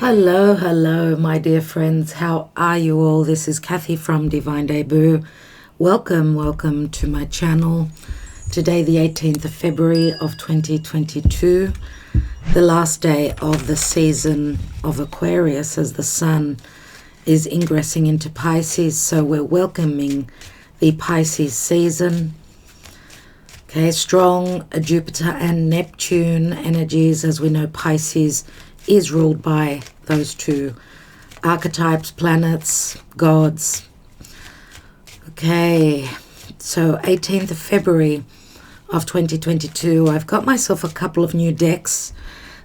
Hello, hello, my dear friends. How are you all? This is Kathy from Divine Debut. Welcome to my channel. Today, the 18th of February of 2022, the last day of the season of Aquarius as the sun is ingressing into Pisces. So we're welcoming the Pisces season. Okay, strong Jupiter and Neptune energies. As we know, Pisces is ruled by those two archetypes, planets, gods. Okay, so 18th of February of 2022, I've got myself a couple of new decks.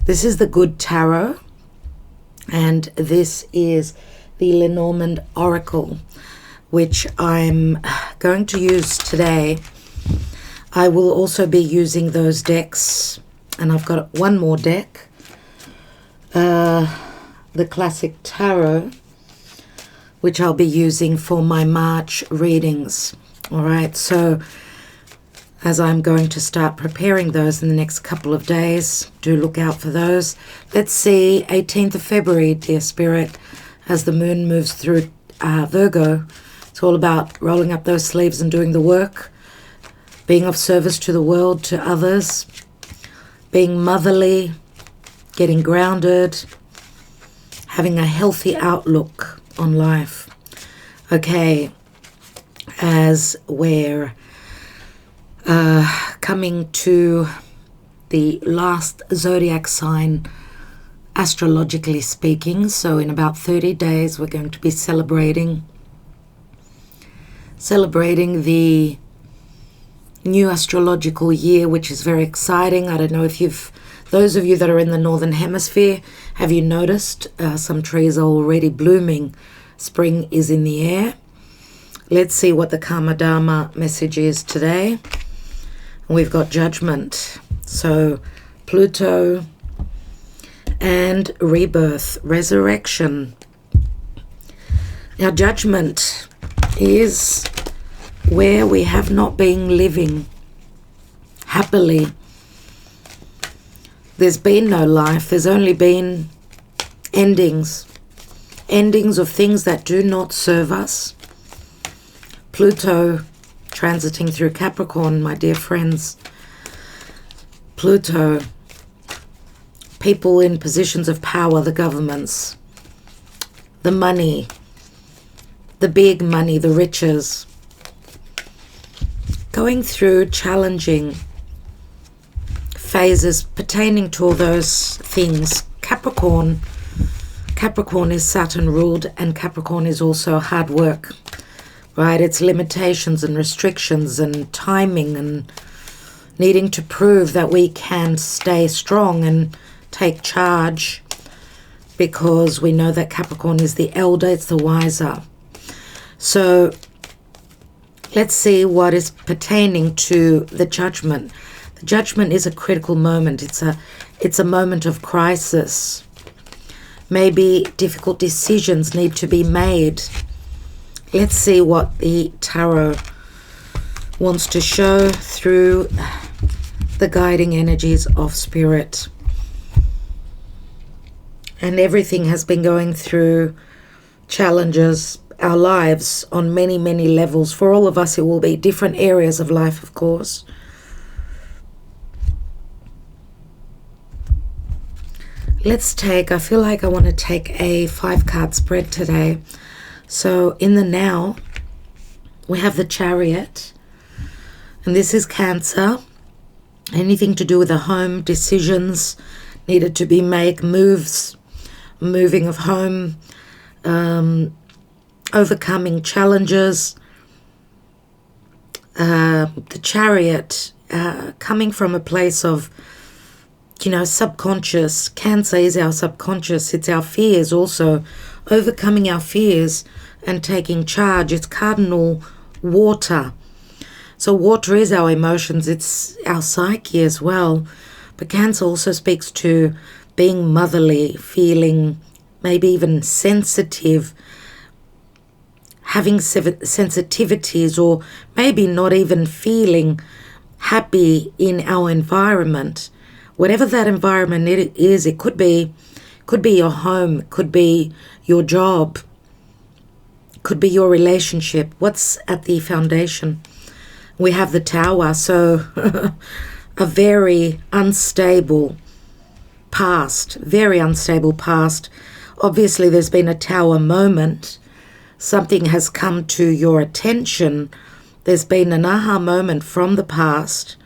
This is the Good Tarot, and this is the Lenormand Oracle, which I'm going to use today. I will also be using those decks, and I've got one more deck. The Classic Tarot, which I'll be using for my March readings. All right, so as I'm going to start preparing those in the next couple of days, do look out for those. Let's see, 18th of February, dear Spirit, as the moon moves through Virgo. It's all about rolling up those sleeves and doing the work, being of service to the world, to others, being motherly, getting grounded, having a healthy outlook on life. Okay, as we're coming to the last zodiac sign, astrologically speaking, so in about 30 days we're going to be celebrating the new astrological year, which is very exciting. I don't know if those of you that are in the Northern Hemisphere, have you noticed some trees are already blooming? Spring is in the air. Let's see what the Karma Dharma message is today. We've got Judgment. So Pluto and Rebirth, Resurrection. Now Judgment is where we have not been living happily. There's been no life. There's only been endings of things that do not serve us. Pluto transiting through Capricorn, my dear friends. Pluto, people in positions of power, the governments, the money, the big money, the riches, going through challenging phases pertaining to all those things. Capricorn is Saturn ruled, and Capricorn is also hard work, right? It's limitations and restrictions and timing and needing to prove that we can stay strong and take charge, because we know that Capricorn is the elder, it's the wiser. So let's see what is pertaining to the Judgment. The Judgment is a critical moment. It's a moment of crisis. Maybe difficult decisions need to be made. Let's see what the Tarot wants to show through the guiding energies of Spirit. And everything has been going through challenges, our lives on many levels. For all of us, it will be different areas of life, of course. I feel like I want to take a 5-card spread today. So in the now, we have the Chariot, and this is Cancer. Anything to do with a home, decisions needed to be made, moving of home, overcoming challenges. The Chariot coming from a place of, subconscious. Cancer is our subconscious. It's our fears also. Overcoming our fears and taking charge. It's cardinal water. So water is our emotions. It's our psyche as well. But Cancer also speaks to being motherly, feeling maybe even sensitive, having sensitivities, or maybe not even feeling happy in our environment. Whatever that environment is, it could be Could be your home, could be your job, could be your relationship. What's at the foundation? We have the Tower, so a very unstable past, very unstable past. Obviously, there's been a Tower moment. Something has come to your attention. There's been an aha moment from the past.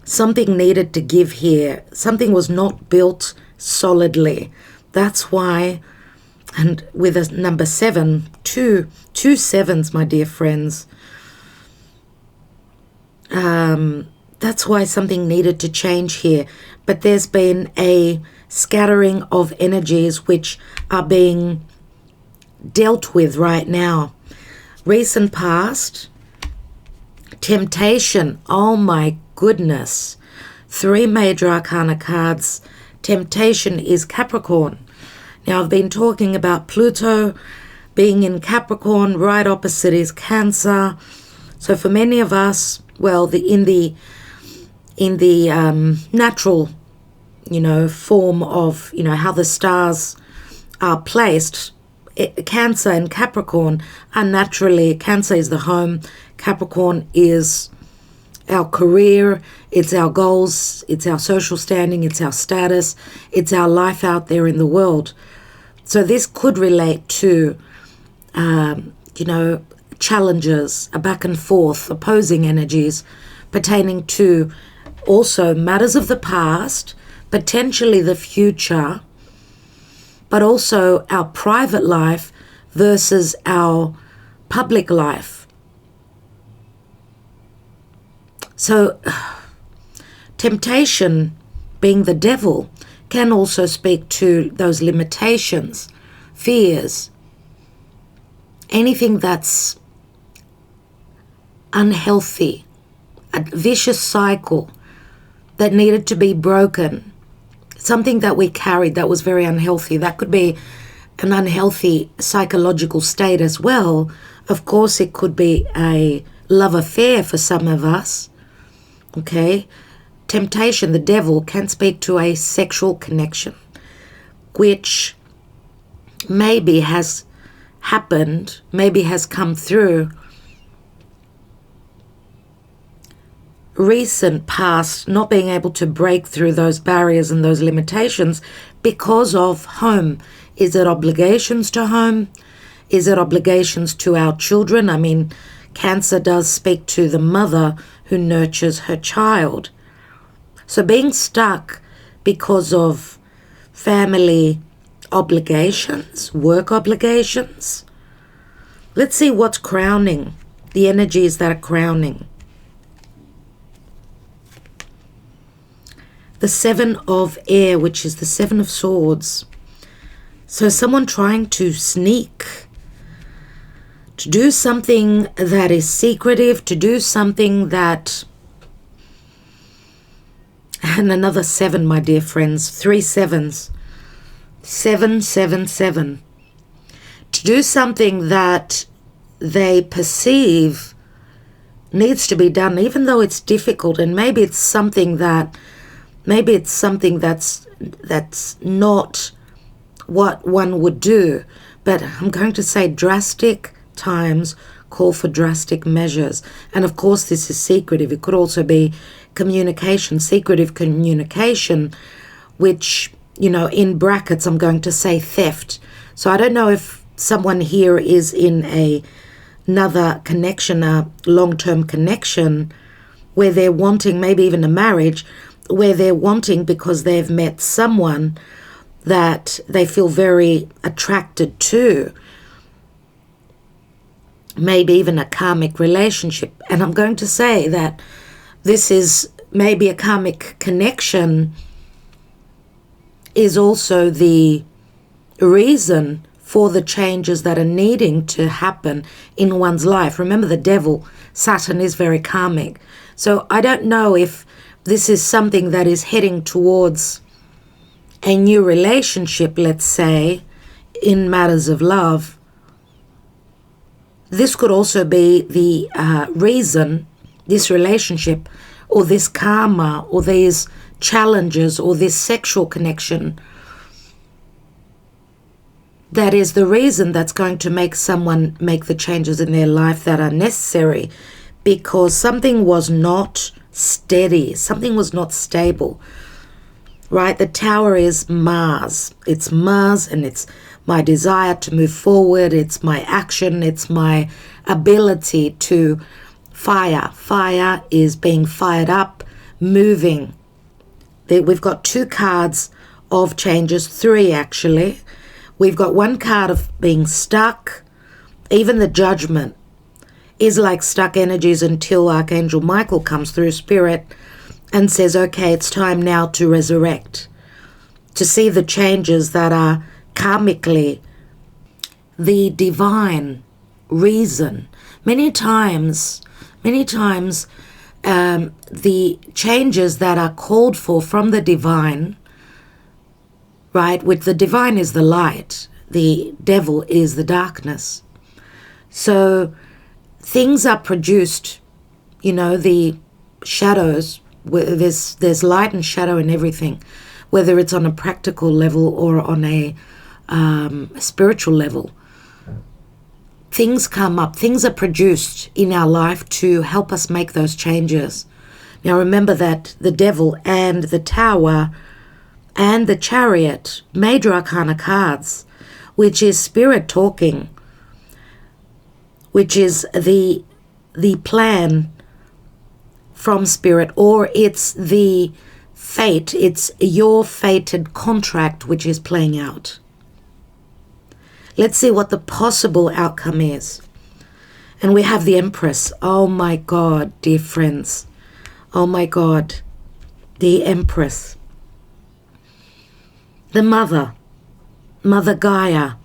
Something needed to give here. Something was not built solidly. That's why, and with a number 7, two sevens, my dear friends, that's why something needed to change here. But there's been a scattering of energies which are being dealt with right now. Recent past, temptation, oh my goodness. 3 major arcana cards. Temptation is Capricorn. Now, I've been talking about Pluto being in Capricorn. Right opposite is Cancer. So for many of us, well, in the natural, form of, how the stars are placed, Cancer and Capricorn are naturally, Cancer is the home, Capricorn is our career, it's our goals, it's our social standing, it's our status, it's our life out there in the world. So this could relate to, challenges, a back and forth, opposing energies pertaining to also matters of the past, potentially the future, but also our private life versus our public life. So, temptation, being the devil, can also speak to those limitations, fears, anything that's unhealthy, a vicious cycle that needed to be broken, something that we carried that was very unhealthy. That could be an unhealthy psychological state as well. Of course, it could be a love affair for some of us. Okay, temptation, the devil, can speak to a sexual connection, which maybe has happened, maybe has come through recent past, not being able to break through those barriers and those limitations because of home. Is it obligations to home? Is it obligations to our children? I mean, Cancer does speak to the mother who nurtures her child. So being stuck because of family obligations, work obligations. Let's see what's crowning, the energies that are crowning. The 7 of Air, which is the 7 of Swords. So someone trying to sneak, to do something that is secretive, to do something that... And another 7, my dear friends, 3 sevens. 7, 7, 7. To do something that they perceive needs to be done, even though it's difficult, and maybe it's something that's not what one would do. But I'm going to say drastic times call for drastic measures. And of course, this is secretive. It could also be communication, secretive communication, which, in brackets, I'm going to say theft. So I don't know if someone here is in another connection, a long-term connection, where they're wanting, maybe even a marriage, where they're wanting because they've met someone that they feel very attracted to, maybe even a karmic relationship. And I'm going to say that this is maybe a karmic connection is also the reason for the changes that are needing to happen in one's life. Remember, the devil, Saturn, is very karmic. So I don't know if this is something that is heading towards a new relationship, let's say, in matters of love. This could also be the reason this relationship or this karma or these challenges or this sexual connection that is the reason that's going to make someone make the changes in their life that are necessary, because something was not steady, something was not stable, right? The Tower is Mars. It's Mars, and it's my desire to move forward. It's my action. It's my ability to fire. Fire is being fired up, moving. We've got 2 cards of changes, 3 actually. We've got 1 card of being stuck. Even the Judgment is like stuck energies until Archangel Michael comes through Spirit and says, okay, it's time now to resurrect, to see the changes that are karmically the divine reason. Many times, the changes that are called for from the divine, right, which the divine is the light, the devil is the darkness. So things are produced, the shadows, there's light and shadow in everything, whether it's on a practical level or on a spiritual level. Things come up, things are produced in our life to help us make those changes. Now remember that the devil and the Tower and the Chariot, major arcana cards, which is Spirit talking, which is the plan from Spirit, or it's the fate, it's your fated contract which is playing out. Let's see what the possible outcome is. And we have the Empress. Oh my God, dear friends. Oh my God, the Empress. The Mother Gaia.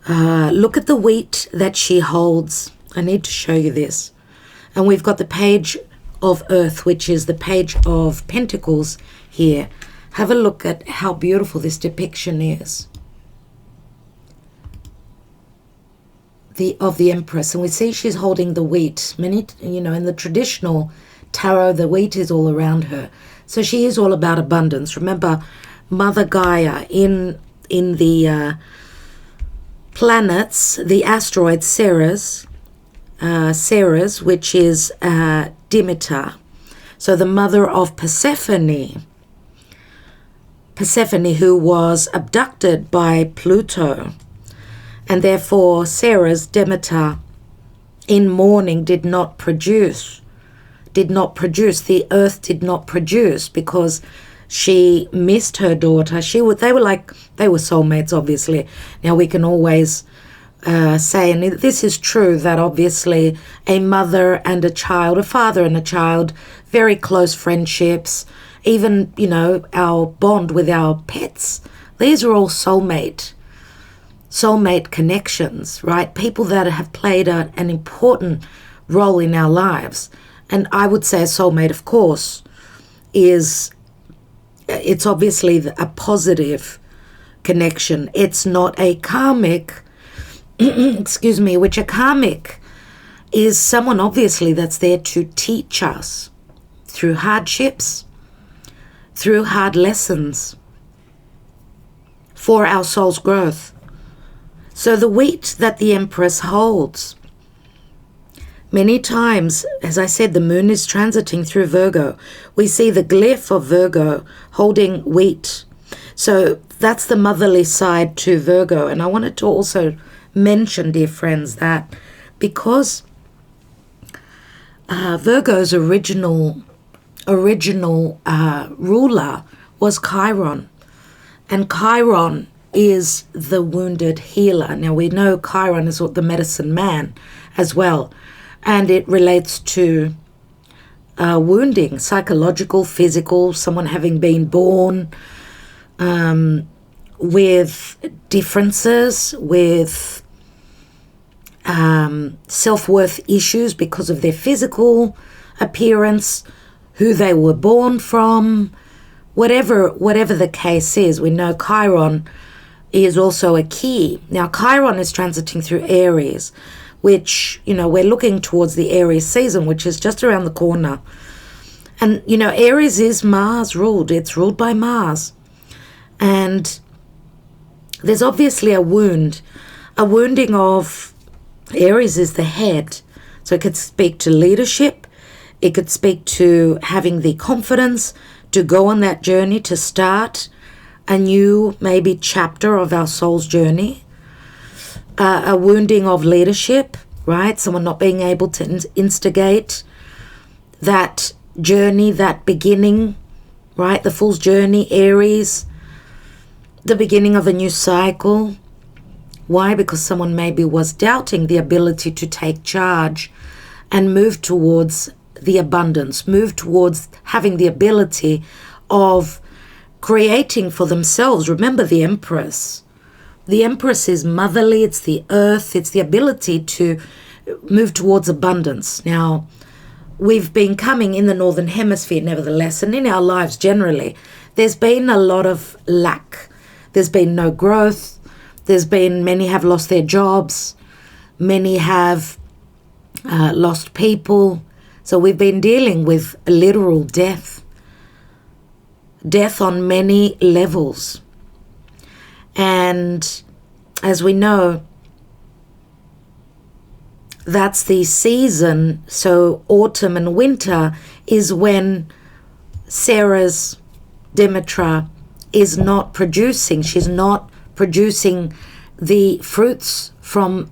Look at the wheat that she holds. I need to show you this. And we've got the Page of Earth, which is the Page of Pentacles here. Have a look at how beautiful this depiction is. Of the Empress, and we see she's holding the wheat. Many, in the traditional tarot, the wheat is all around her. So she is all about abundance. Remember, Mother Gaia in the planets, the asteroid Ceres, which is Demeter. So the mother of Persephone, who was abducted by Pluto. And therefore Ceres, Demeter, in mourning did not produce. The earth did not produce because she missed her daughter. They were soulmates, obviously. Now we can always say, and this is true, that obviously a mother and a child, a father and a child, very close friendships, even, our bond with our pets, these are all soulmate connections, right? People that have played an important role in our lives. And I would say a soulmate, of course, it's obviously a positive connection. It's not a karmic, which a karmic is someone obviously that's there to teach us through hardships, through hard lessons for our soul's growth. So the wheat that the Empress holds, many times, as I said, the moon is transiting through Virgo. We see the glyph of Virgo holding wheat. So that's the motherly side to Virgo. And I wanted to also mention, dear friends, that because Virgo's original ruler was Chiron. And Chiron is the wounded healer. Now we know Chiron is the medicine man as well, and it relates to wounding, psychological, physical, someone having been born with differences, with self-worth issues because of their physical appearance, who they were born from, whatever the case is. We know Chiron is also a key. Now, Chiron is transiting through Aries, which, we're looking towards the Aries season, which is just around the corner. And, Aries is Mars ruled. It's ruled by Mars. And there's obviously a wound. A wounding of Aries is the head. So it could speak to leadership. It could speak to having the confidence to go on that journey, to start a new maybe chapter of our soul's journey. A wounding of leadership, right? Someone not being able to instigate that journey, that beginning, right? The Fool's Journey, Aries, the beginning of a new cycle. Why? Because someone maybe was doubting the ability to take charge and move towards the abundance, move towards having the ability of creating for themselves. Remember the Empress. The Empress is motherly, it's the earth, it's the ability to move towards abundance. Now, we've been coming in the Northern Hemisphere, nevertheless, and in our lives generally, there's been a lot of lack. There's been no growth. Many have lost their jobs. Many have lost people. So we've been dealing with literal death. Death on many levels. And as we know, that's the season. So autumn and winter is when Sarah's Demetra is not producing. She's not producing the fruits from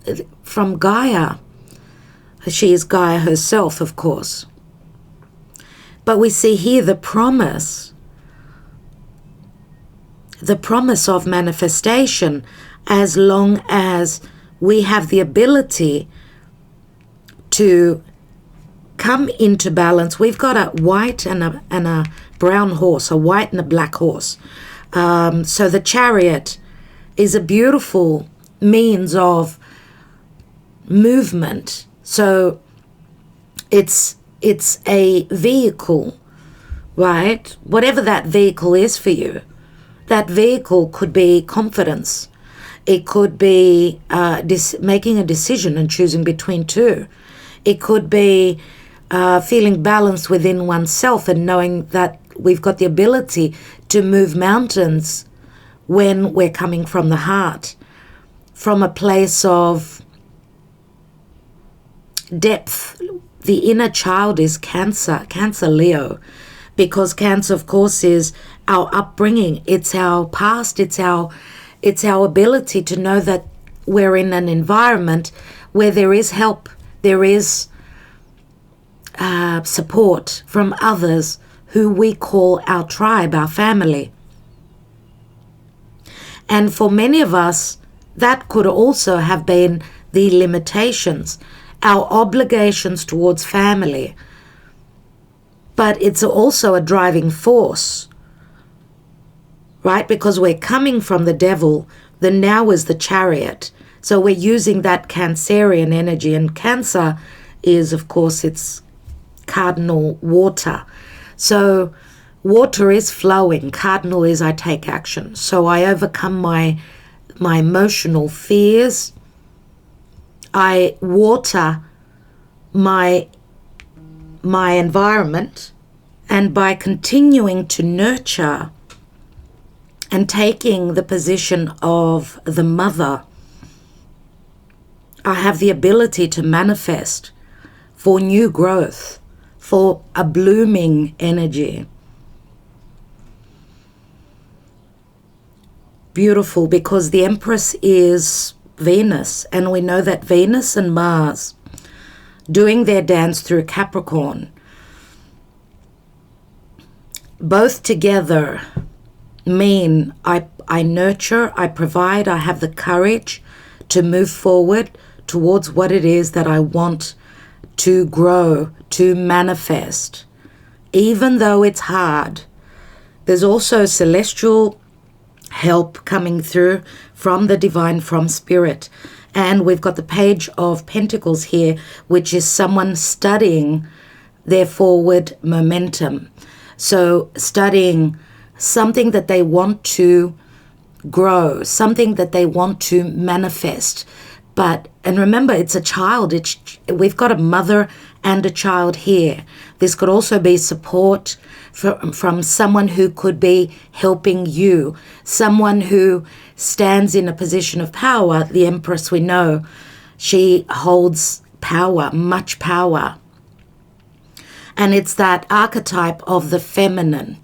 Gaia. She is Gaia herself, of course. But we see here the promise of manifestation, as long as we have the ability to come into balance. We've got a white and a brown horse, a white and a black horse. So the Chariot is a beautiful means of movement. So it's a vehicle, right? Whatever that vehicle is for you. That vehicle could be confidence. It could be making a decision and choosing between two. It could be feeling balanced within oneself and knowing that we've got the ability to move mountains when we're coming from the heart, from a place of depth. The inner child is Cancer Leo, because Cancer, of course, is our upbringing. It's our past. It's our ability to know that we're in an environment where there is help, there is support from others who we call our tribe, our family. And for many of us, that could also have been the limitations, our obligations towards family. But it's also a driving force, right? Because we're coming from the devil, the now is the Chariot. So we're using that Cancerian energy, and Cancer is, of course, it's cardinal water. So water is flowing. Cardinal is I take action. So I overcome my emotional fears. I water my environment, and by continuing to nurture and taking the position of the mother, I have the ability to manifest for new growth, for a blooming energy. Beautiful, because the Empress is Venus, and we know that Venus and Mars doing their dance through Capricorn, both together mean I nurture, I provide, I have the courage to move forward towards what it is that I want to grow, to manifest. Even though it's hard, there's also celestial help coming through from the divine, from spirit. And we've got the Page of Pentacles here, which is someone studying their forward momentum. So studying something that they want to grow, something that they want to manifest, but And remember, it's a child. We've got a mother and a child here. This could also be support from someone who could be helping you, someone who stands in a position of power. The Empress, we know, she holds power, much power. And it's that archetype of the feminine.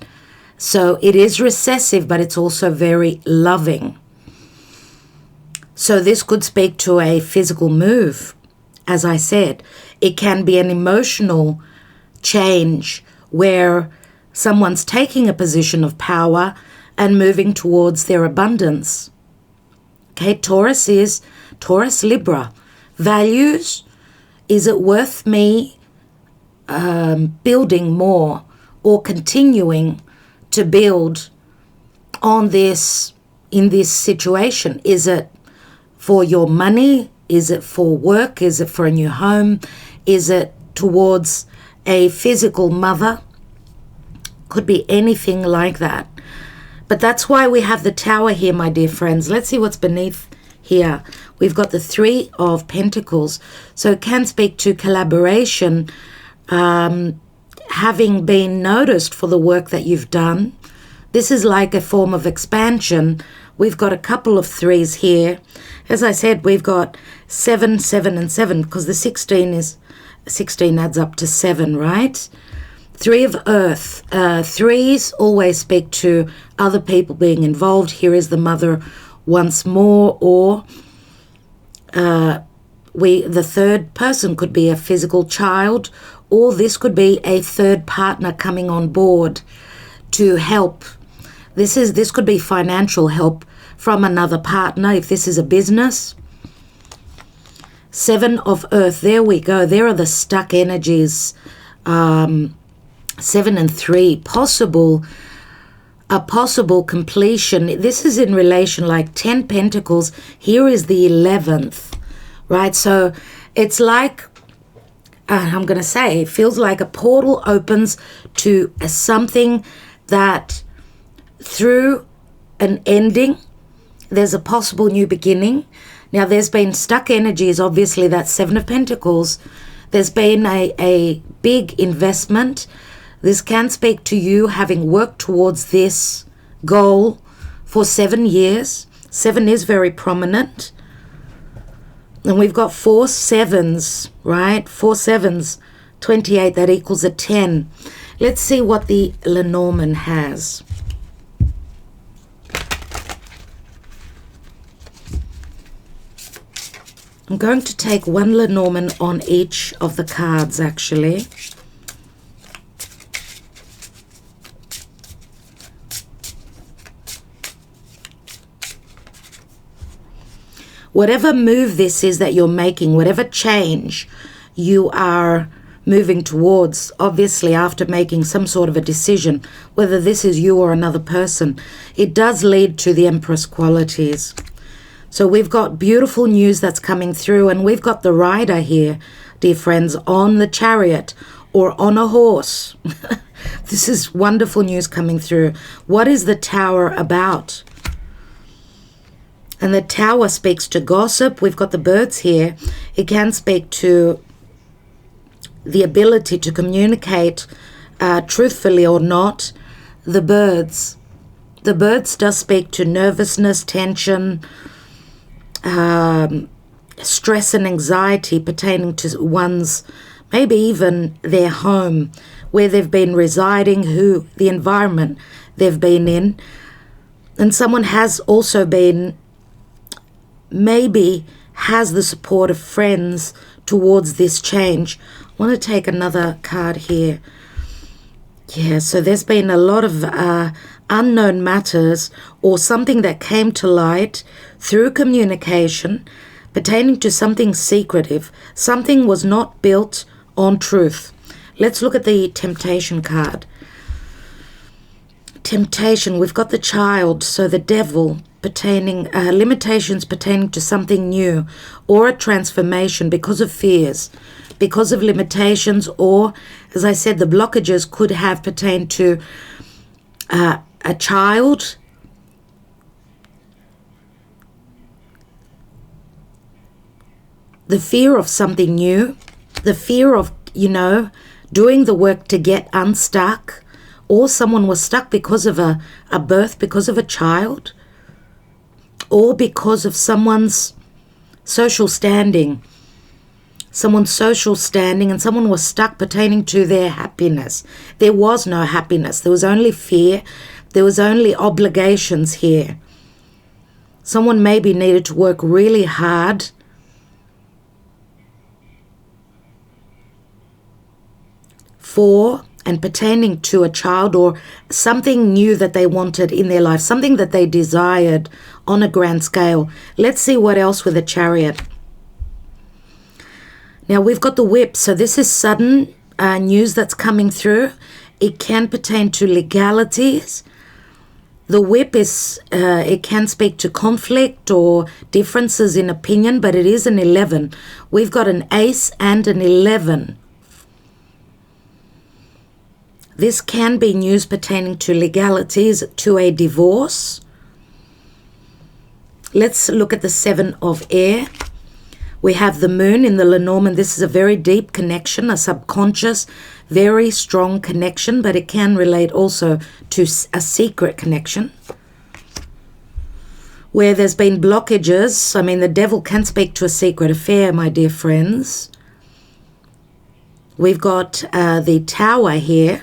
So it is recessive, but it's also very loving. So this could speak to a physical move. As I said, it can be an emotional change where someone's taking a position of power and moving towards their abundance. Okay, Taurus, Libra. Values, is it worth me building more or continuing to build on this in this situation? Is it for your money? Is it for work? Is it for a new home? Is it towards a physical mother? Could be anything like that. But that's why we have the Tower here, my dear friends. Let's see what's beneath here. We've got the Three of Pentacles. So it can speak to collaboration, having been noticed for the work that you've done. This is like a form of expansion. We've got a couple of threes here. As I said, we've got 7, 7, and 7, because the 16 adds up to 7, right? Three of Earth. Threes always speak to other people being involved. Here is the mother once more, or the third person could be a physical child, or this could be a third partner coming on board to help. This could be financial help from another partner if this is a business. 7 of Earth, there we go. There are the stuck energies. 7 and 3, a possible completion. This is in relation like 10 Pentacles. Here is the 11th, right? So it's like, I'm going to say, it feels like a portal opens to something that through an ending, there's a possible new beginning. Now, there's been stuck energies, obviously, that's 7 of Pentacles. There's been a big investment. This can speak to you having worked towards this goal for 7 years. 7 is very prominent. And we've got 4 sevens, right? 4 sevens, 28, that equals a 10. Let's see what the Lenormand has. I'm going to take one Lenormand on each of the cards, actually. Whatever move this is that you're making, whatever change you are moving towards, obviously after making some sort of a decision, whether this is you or another person, it does lead to the Empress qualities. So we've got beautiful news that's coming through, and we've got the rider here, dear friends, on the chariot or on a horse. This is wonderful news coming through. What is the Tower about? And the Tower speaks to gossip. We've got the birds here. It can speak to the ability to communicate truthfully or not. The birds. The birds does speak to nervousness, tension, stress and anxiety pertaining to one's, maybe even their home, where they've been residing, the environment they've been in. And someone has also been, maybe has the support of friends towards this change. I want to take another card here. Yeah, so there's been a lot of unknown matters or something that came to light through communication pertaining to something secretive. Something was not built on truth. Let's look at the Temptation card. Temptation, we've got the Child, so the Devil, pertaining limitations pertaining to something new or a transformation because of fears, because of limitations, or, as I said, the blockages could have pertained to a child, the fear of something new, the fear of, doing the work to get unstuck, or someone was stuck because of a birth, because of a child, or because of someone's social standing. Someone's social standing, and someone was stuck pertaining to their happiness. There was no happiness. There was only fear. There was only obligations here. Someone maybe needed to work really hard for and pertaining to a child or something new that they wanted in their life, something that they desired on a grand scale. Let's see what else with the Chariot. Now we've got the Whip, so this is sudden news that's coming through. It can pertain to legalities. The Whip is, it can speak to conflict or differences in opinion, but it is an 11. We've got an Ace and an 11. This can be news pertaining to legalities, to a divorce. Let's look at the 7 of Air. We have the Moon in the Lenormand. This is a very deep connection, a subconscious, very strong connection, but it can relate also to a secret connection where there's been blockages. I mean, the devil can speak to a secret affair, my dear friends. We've got the Tower here,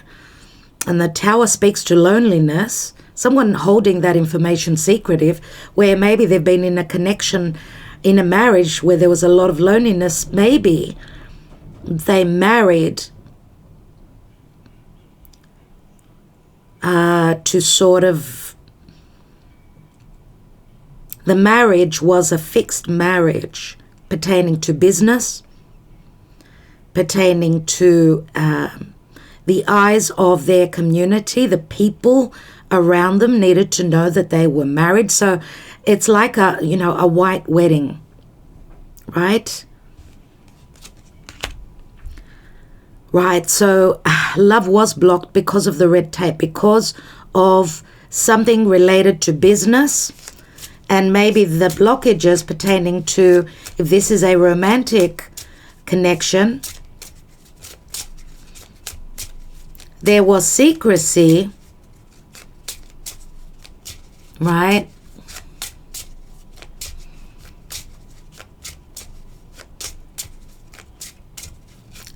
and the Tower speaks to loneliness, someone holding that information secretive, where maybe they've been in a connection, in a marriage where there was a lot of loneliness. Maybe they married to sort of, the marriage was a fixed marriage pertaining to business, pertaining to the eyes of their community. The people around them needed to know that they were married. So it's like a white wedding, right? Right, so love was blocked because of the red tape, because of something related to business, and maybe the blockages pertaining to, if this is a romantic connection, there was secrecy, right?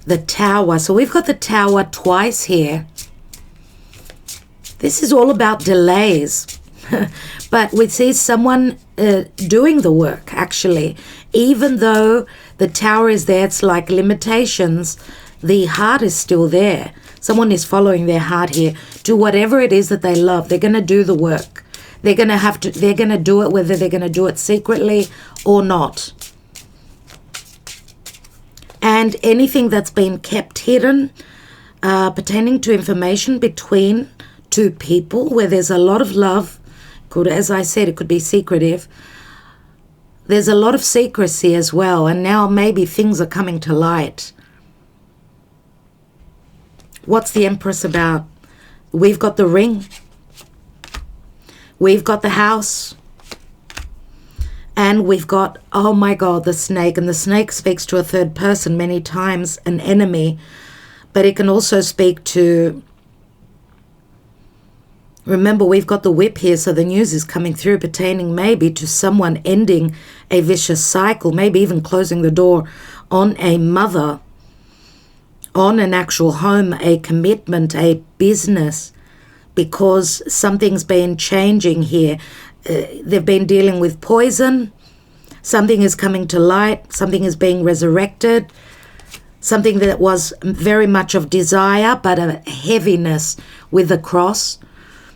The Tower. So we've got the Tower twice here. This is all about delays. But we see someone doing the work, actually. Even though the Tower is there, it's like limitations, the heart is still there. Someone is following their heart here. Do whatever it is that they love. They're going to do the work. They're going to do it whether they're going to do it secretly or not. And anything that's been kept hidden pertaining to information between two people where there's a lot of love, could, as I said, it could be secretive. There's a lot of secrecy as well, and now maybe things are coming to light. What's the Empress about? We've got the Ring. We've got the House. And we've got, oh my God, the Snake. And the Snake speaks to a third person many times, an enemy. But it can also speak to, remember, we've got the Whip here, so the news is coming through pertaining maybe to someone ending a vicious cycle, maybe even closing the door on a mother, on an actual home, a commitment, a business, because something's been changing here. They've been dealing with poison. Something is coming to light. Something is being resurrected. Something that was very much of desire, but a heaviness with the cross.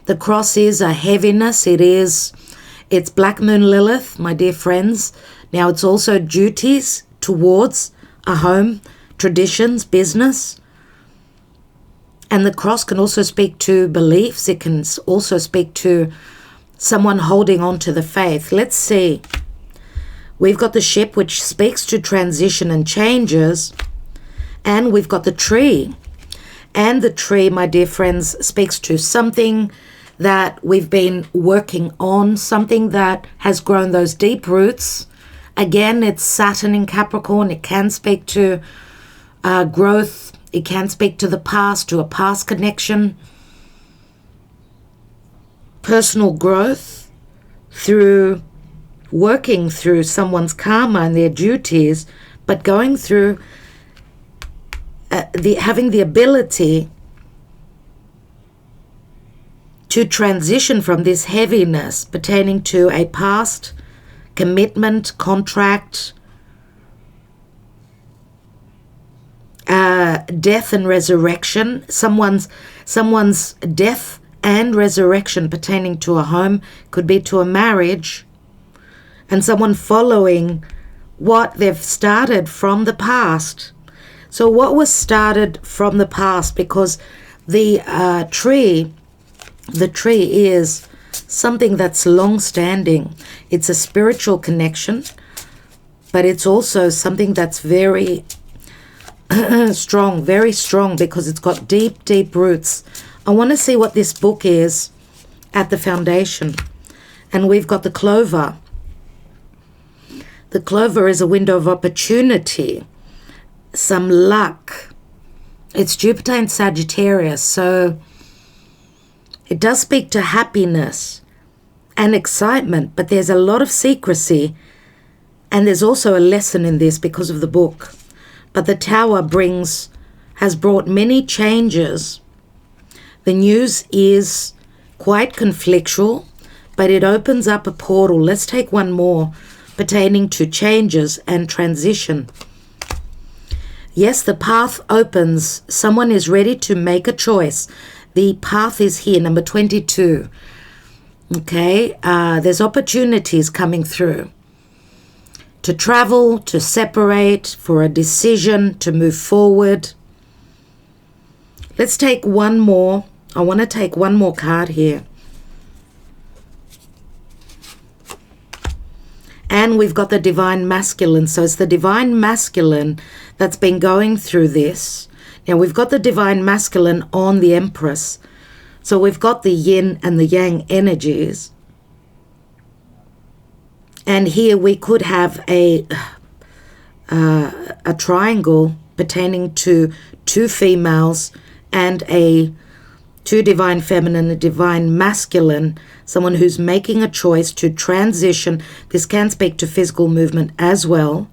The cross is a heaviness. It's Black Moon Lilith, my dear friends. Now it's also duties towards a home, traditions, business. And the cross can also speak to beliefs. It can also speak to someone holding on to the faith. Let's see. We've got the Ship, which speaks to transition and changes. And we've got the Tree. And the Tree, my dear friends, speaks to something that we've been working on, something that has grown those deep roots, Again, it's Saturn in Capricorn. It can speak to growth. It can speak to the past, to a past connection. Personal growth through working through someone's karma and their duties, but going through having the ability to transition from this heaviness pertaining to a past commitment, contract, death and resurrection, someone's death and resurrection pertaining to a home, could be to a marriage, and someone following what they've started from the past. So what was started from the past, because the tree is something that's long-standing. It's a spiritual connection, but it's also something that's very strong, very strong, because it's got deep, deep roots. I want to see what this book is at the foundation. And we've got the clover. The clover is a window of opportunity, some luck. It's Jupiter in Sagittarius, so it does speak to happiness and excitement, but there's a lot of secrecy, and there's also a lesson in this because of the book. But the Tower has brought many changes. The news is quite conflictual, but it opens up a portal. Let's take one more pertaining to changes and transition. Yes, the path opens. Someone is ready to make a choice. The path is here, number 22. Okay, there's opportunities coming through. To travel, to separate, for a decision, to move forward. Let's take one more. I want to take one more card here. And we've got the divine masculine. So it's the divine masculine that's been going through this. Now we've got the divine masculine on the Empress. So we've got the yin and the yang energies. And here we could have a triangle pertaining to two females and two divine feminine, a divine masculine, someone who's making a choice to transition. This can speak to physical movement as well.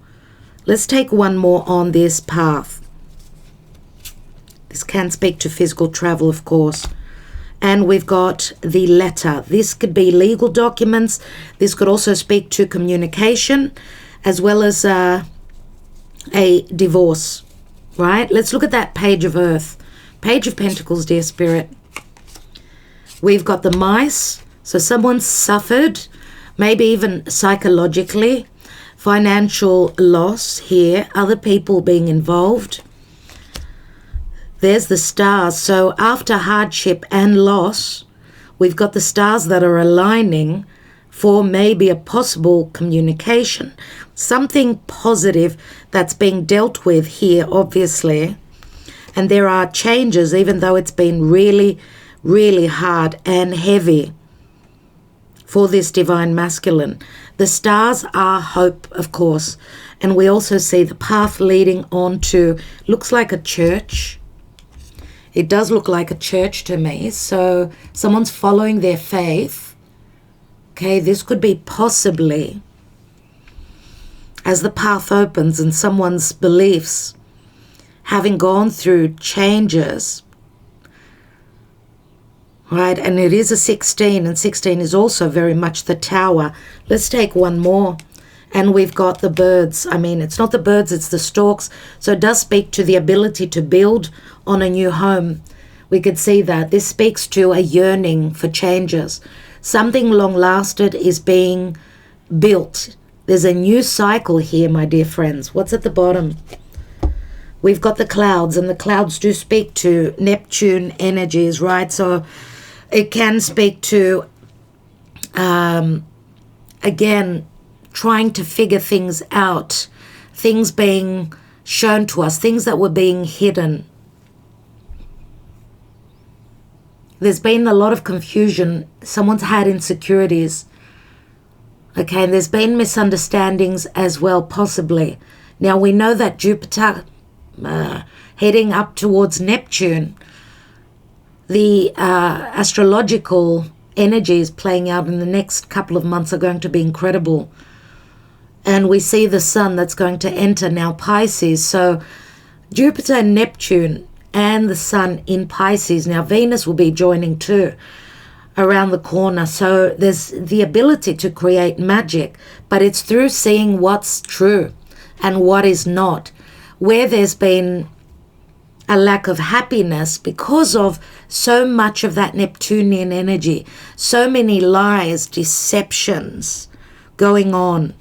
Let's take one more on this path. This can speak to physical travel, of course. And we've got the letter. This could be legal documents. This could also speak to communication, as well as a divorce, right? Let's look at that Page of Earth. Page of Pentacles, dear Spirit. We've got the mice. So someone suffered, maybe even psychologically, financial loss here, other people being involved. There's the stars. So after hardship and loss, we've got the stars that are aligning for maybe a possible communication. Something positive that's being dealt with here, obviously. And there are changes, even though it's been really, really hard and heavy for this divine masculine. The stars are hope, of course. And we also see the path leading on to, looks like a church. It does look like a church to me. So someone's following their faith. Okay, this could be possibly, as the path opens and someone's beliefs having gone through changes, right? And it is a 16, and 16 is also very much the Tower. Let's take one more. And we've got the birds. I mean, it's not the birds, it's the storks. So it does speak to the ability to build on a new home. We could see that. This speaks to a yearning for changes. Something long-lasted is being built. There's a new cycle here, my dear friends. What's at the bottom? We've got the clouds, and the clouds do speak to Neptune energies, right? So it can speak to, again, trying to figure things out, things being shown to us, things that were being hidden. There's been a lot of confusion. Someone's had insecurities. Okay, and there's been misunderstandings as well, possibly. Now, we know that Jupiter heading up towards Neptune, the astrological energies playing out in the next couple of months are going to be incredible. And we see the sun that's going to enter now Pisces. So Jupiter and Neptune and the sun in Pisces. Now Venus will be joining too around the corner. So there's the ability to create magic, but it's through seeing what's true and what is not. Where there's been a lack of happiness because of so much of that Neptunian energy, so many lies, deceptions going on,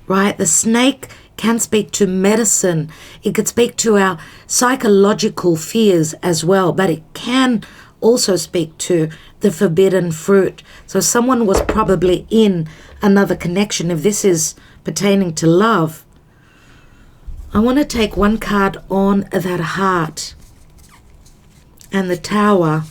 right? The snake can speak to medicine. It could speak to our psychological fears as well, but it can also speak to the forbidden fruit. So someone was probably in another connection. If this is pertaining to love, I want to take one card on that heart and the Tower.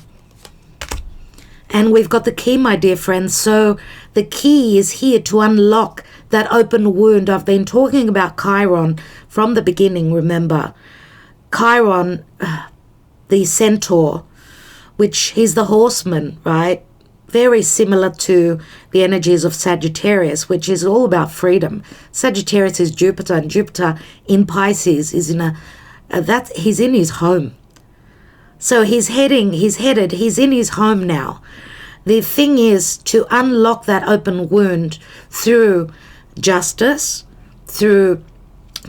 And we've got the key, my dear friends. So the key is here to unlock that open wound. I've been talking about Chiron from the beginning, remember. Chiron, the centaur, which he's the horseman, right? Very similar to the energies of Sagittarius, which is all about freedom. Sagittarius is Jupiter, and Jupiter in Pisces is in he's in his home. So he's in his home now. The thing is to unlock that open wound through justice, through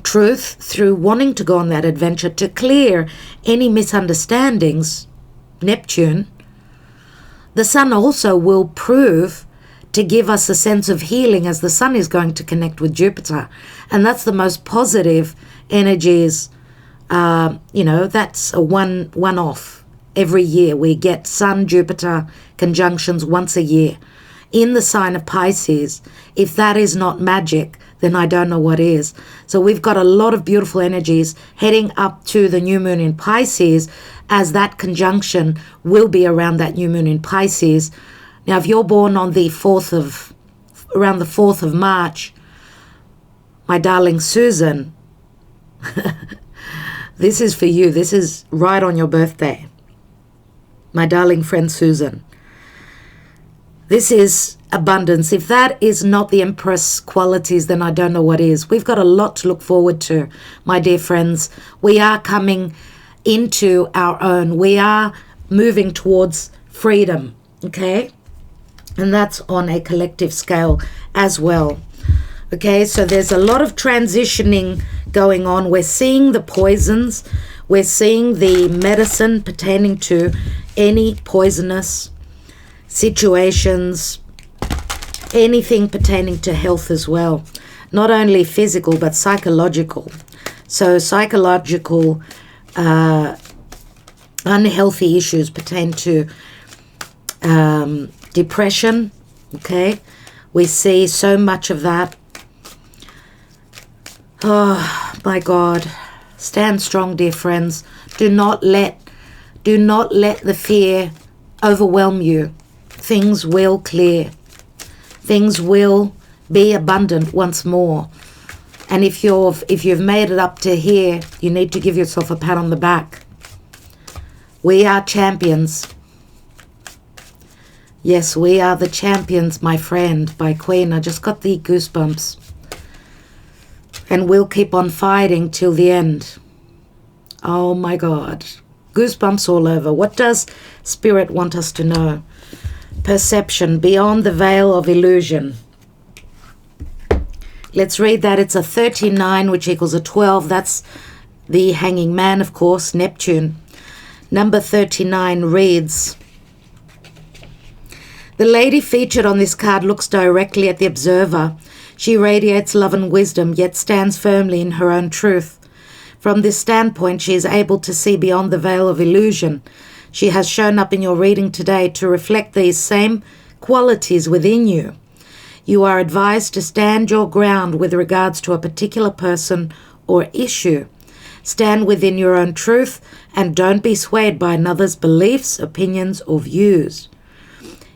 truth, through wanting to go on that adventure, to clear any misunderstandings. Neptune. The sun also will prove to give us a sense of healing, as the sun is going to connect with Jupiter. And that's the most positive energies. That's a one-off. Every year we get Sun-Jupiter conjunctions once a year in the sign of Pisces. If that is not magic, then I don't know what is. So we've got a lot of beautiful energies heading up to the new moon in Pisces, as that conjunction will be around that new moon in Pisces. Now, if you're born on around the 4th of March, my darling Susan, this is for you. This is right on your birthday. My darling friend Susan. This is abundance. If that is not the Empress qualities, then I don't know what is. We've got a lot to look forward to, my dear friends. We are coming into our own. We are moving towards freedom, okay? And that's on a collective scale as well. Okay, so there's a lot of transitioning going on. We're seeing the poisons. We're seeing the medicine pertaining to any poisonous situations, anything pertaining to health as well. Not only physical, but psychological. So psychological unhealthy issues pertain to depression, okay? We see so much of that. Oh, my God. Stand strong, dear friends. Do not let the fear overwhelm you. Things will clear. Things will be abundant once more. And if you've made it up to here, you need to give yourself a pat on the back. We are champions. Yes, we are the champions, my friend, by Queen. I just got the goosebumps. And we'll keep on fighting till the end. Oh my God. Goosebumps all over. What does Spirit want us to know? Perception beyond the veil of illusion. Let's read that. It's a 39, which equals a 12. That's the hanging man, of course, Neptune. Number 39 reads, the lady featured on this card looks directly at the observer. She radiates love and wisdom, yet stands firmly in her own truth. From this standpoint, she is able to see beyond the veil of illusion. She has shown up in your reading today to reflect these same qualities within you. You are advised to stand your ground with regards to a particular person or issue. Stand within your own truth and don't be swayed by another's beliefs, opinions, or views.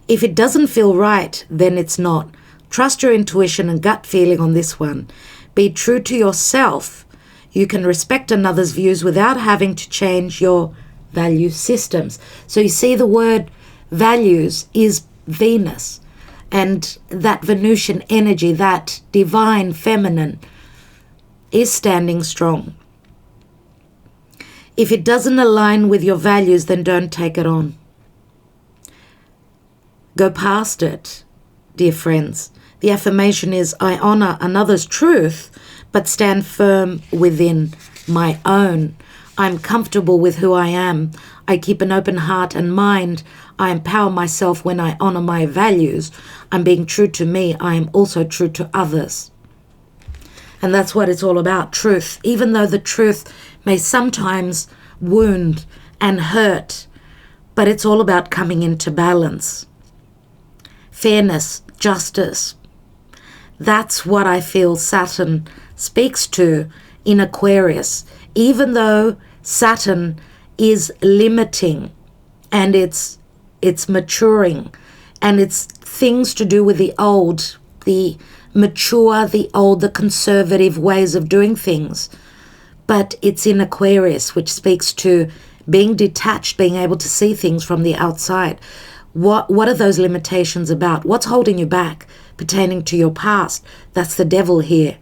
If it doesn't feel right, then it's not. Trust your intuition and gut feeling on this one. Be true to yourself. You can respect another's views without having to change your value systems. So you see, the word values is Venus, and that Venusian energy, that divine feminine, is standing strong. If it doesn't align with your values, then don't take it on. Go past it, dear friends. The affirmation is, I honor another's truth, but stand firm within my own. I'm comfortable with who I am. I keep an open heart and mind. I empower myself when I honor my values. I'm being true to me. I am also true to others. And that's what it's all about, truth. Even though the truth may sometimes wound and hurt, but it's all about coming into balance. Fairness, justice. That's what I feel Saturn speaks to in Aquarius. Even though Saturn is limiting and it's maturing and it's things to do with the old, the mature, the old, the conservative ways of doing things. But it's in Aquarius, which speaks to being detached, being able to see things from the outside. What are those limitations about? What's holding you back pertaining to your past? That's the devil here.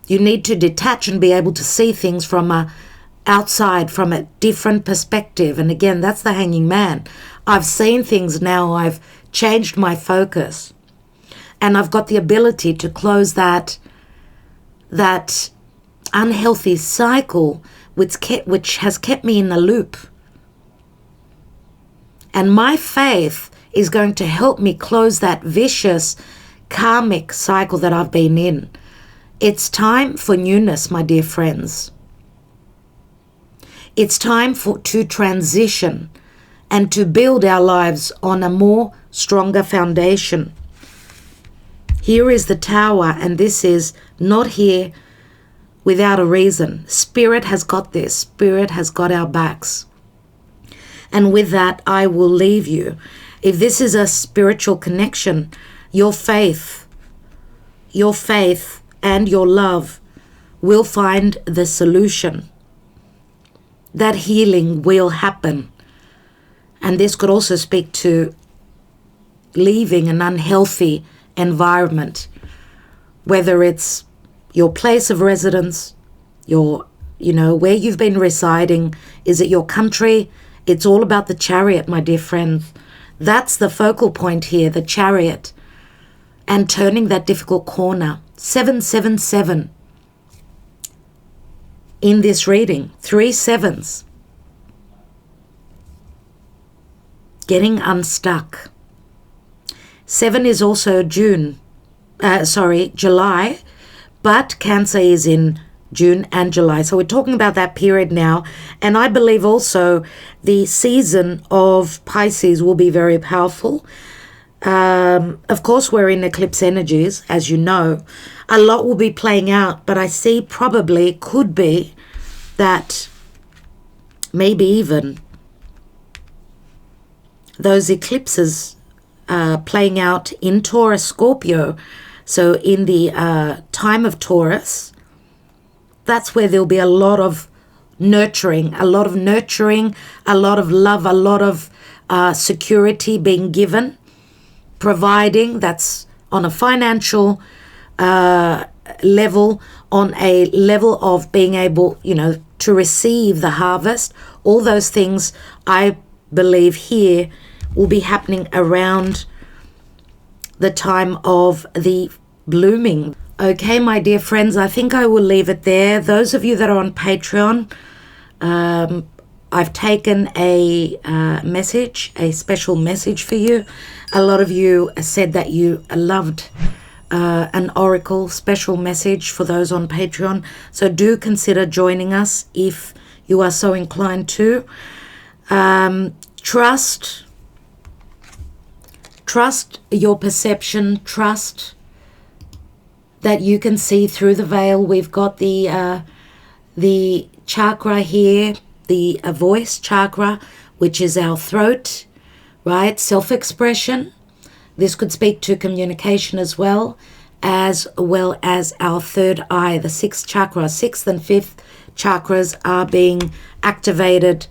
You need to detach and be able to see things from outside, from a different perspective. And again, that's the hanging man. I've seen things now. I've changed my focus. And I've got the ability to close that unhealthy cycle which has kept me in a loop. And my faith is going to help me close that vicious karmic cycle that I've been in. It's time for newness, my dear friends. It's time to transition and to build our lives on a more stronger foundation. Here is the Tower, and this is not here without a reason. Spirit has got this. Spirit has got our backs. And with that, I will leave you. If this is a spiritual connection, your faith and your love will find the solution. That healing will happen. And this could also speak to leaving an unhealthy environment, whether it's your place of residence, where you've been residing. Is it your country? It's all about the Chariot, my dear friends. That's the focal point here, the Chariot, and turning that difficult corner. 777 in this reading, 3 sevens. Getting unstuck. 7 is also July, but Cancer is in June and July. So we're talking about that period now. And I believe also the season of Pisces will be very powerful. Of course, we're in eclipse energies, as you know. A lot will be playing out, but I see probably could be that maybe even those eclipses playing out in Taurus, Scorpio. So in the time of Taurus, that's where there'll be a lot of nurturing, a lot of love, a lot of security being given, providing. That's on a financial level, on a level of being able, to receive the harvest. All those things, I believe here, will be happening around the time of the blooming. Okay, my dear friends, I think I will leave it there. Those of you that are on Patreon, I've taken a special message for you. A lot of you said that you loved an oracle special message for those on Patreon. So do consider joining us if you are so inclined to. Trust your perception. Trust that you can see through the veil. We've got the chakra here, the voice chakra, which is our throat, right? Self-expression, This could speak to communication as well as our third eye, the sixth chakra. Sixth and fifth chakras are being activated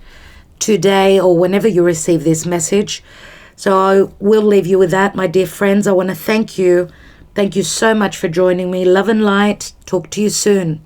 today or whenever you receive this message. So I will leave you with that, my dear friends. I want to thank you. Thank you so much for joining me. Love and light. Talk to you soon.